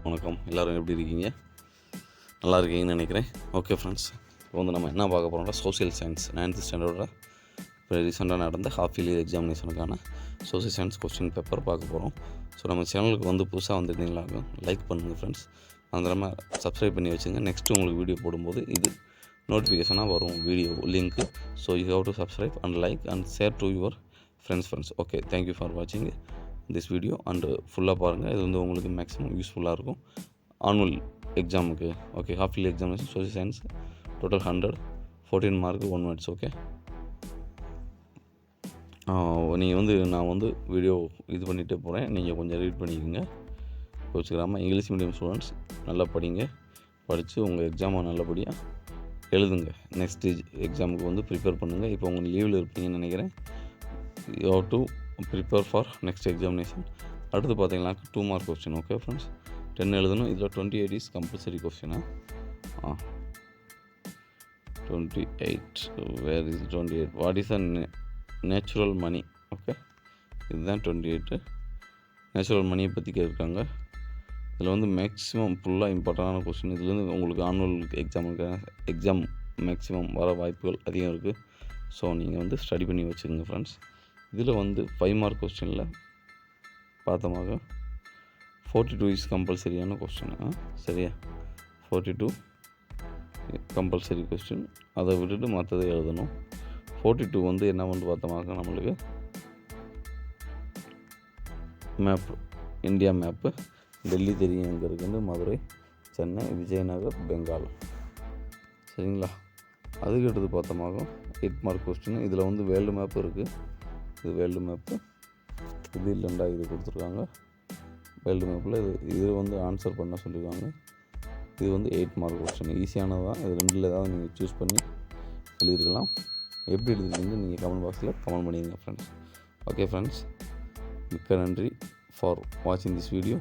வணக்கம். எல்லோரும் எப்படி இருக்கீங்க? நல்லா இருக்கீங்கன்னு நினைக்கிறேன். ஓகே ஃப்ரெண்ட்ஸ், இப்போ வந்து நம்ம என்ன பார்க்க போகிறோம்னா சோஷியல் சயின்ஸ் 9th ஸ்டாண்டர்டோட இப்போ ரீசெண்டாக நடந்த ஹாஃப் இயர்லி எக்ஸாமினேஷனுக்கான சோஷியல் சயின்ஸ் கொஸ்டின் பேப்பர் பார்க்க போகிறோம். ஸோ நம்ம சேனலுக்கு வந்து புதுசாக வந்துருந்தீங்களா லைக் பண்ணுங்கள் ஃப்ரெண்ட்ஸ். அந்த நம்ம சப்ஸ்கிரைப் பண்ணி வச்சுங்க. நெக்ஸ்ட்டு உங்களுக்கு வீடியோ போடும்போது இது நோட்டிஃபிகேஷனாக வரும் video link. So you have to subscribe and like and share to your friends. Okay, thank you for வாட்சிங் திஸ் வீடியோ அண்டு ஃபுல்லாக பாருங்கள். இது வந்து உங்களுக்கு மேக்ஸிமம் யூஸ்ஃபுல்லாக இருக்கும் ஆனுவல் எக்ஸாமுக்கு. Okay, half yearly examination social science total 100, 14 mark 1 words. Okay, நீங்கள் வந்து நான் வந்து வீடியோ இது பண்ணிகிட்டே போகிறேன், நீங்கள் கொஞ்சம் ரீட் பண்ணிக்கோங்க. வச்சுக்கிறாமல் இங்கிலீஷ் மீடியம் ஸ்டூடெண்ட்ஸ் நல்லா படித்து உங்கள் எக்ஸாமை நல்லபடியாக எழுதுங்க. நெக்ஸ்ட் எக்ஸாமுக்கு வந்து ப்ரிப்பேர் பண்ணுங்கள். இப்போ உங்கள் லீவில் இருப்பீங்கன்னு நினைக்கிறேன். You have to prepare for next examination. அடுத்து பார்த்தீங்கன்னா 2 மார்க் கொஸ்டின். ஓகே ஃப்ரெண்ட்ஸ், 10 எழுதணும். இதில் 28 இஸ் கம்பல்சரி கொஸ்டினா. 28 where is 28? What is a natural money? Okay, இதுதான் 28. நேச்சுரல் மணியை பற்றி கேட்குறாங்க. இதில் வந்து மேக்ஸிமம் ஃபுல்லாக இம்பார்ட்டண்டான கொஸ்டின். இதில் வந்து உங்களுக்கு ஆனுவல் எக்ஸாம் மேக்ஸிமம் வர வாய்ப்புகள் அதிகம் இருக்குது. ஸோ நீங்கள் வந்து ஸ்டடி பண்ணி வச்சுக்கோங்க ஃப்ரெண்ட்ஸ். இதில் வந்து 5 மார்க் கொஸ்டினில் பார்த்தமாக 42 இஸ் கம்பல்சரியான கொஸ்டின். சரியா, 42 கம்பல்சரி கொஸ்டின். அதை விட்டுட்டு மற்றதை எழுதணும். 42 வந்து என்ன வந்து பார்த்தமாக நம்மளுக்கு மேப்பு, இந்தியா மேப்பு. டெல்லி தெரியும் எங்கே இருக்குன்னு, மதுரை, சென்னை, விஜயநகர், பெங்கால். சரிங்களா, அதுக்கு எடுத்து பார்த்தமாக 8 மார்க் கொஸ்டின். இதில் வந்து வேர்ல்டு மேப்பு இருக்குது. இது வேர்ல்டு மேப்பு. இது இல்லைண்டா, இது கொடுத்துருக்காங்க வேர்ல்டு மேப்பில். இது வந்து ஆன்சர் பண்ண சொல்லியிருக்காங்க. இது வந்து 8 மார்க் கொஸ்டின். ஈஸியானது தான். இது ரெண்டில் ஏதாவது நீங்கள் சூஸ் பண்ணி எழுதிருக்கலாம். எப்படி எழுதிருக்கீங்கன்னு நீங்கள் கமெண்ட் பாக்ஸில் கமெண்ட் பண்ணிடுங்க ஃப்ரெண்ட்ஸ். ஓகே ஃப்ரெண்ட்ஸ், மிக்க நன்றி ஃபார் வாட்சிங் திஸ் வீடியோ.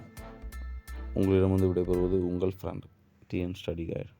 உங்களிடம் வந்து விடைபெறுவது உங்கள் ஃப்ரெண்ட் TN ஸ்டடி கைட்.